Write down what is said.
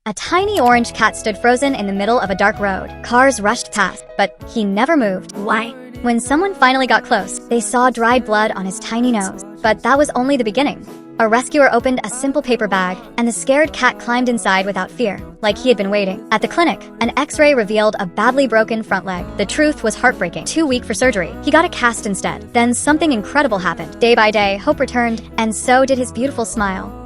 A tiny orange cat stood frozen in the middle of a dark road. Cars rushed past, but he never moved. Why? When someone finally got close, they saw dried blood on his tiny nose. But that was only the beginning. A rescuer opened a simple paper bag, and the scared cat climbed inside without fear, like he had been waiting. At the clinic, an X-ray revealed a badly broken front leg. The truth was heartbreaking. Too weak for surgery. He got a cast instead. Then something incredible happened. Day by day, hope returned, and so did his beautiful smile.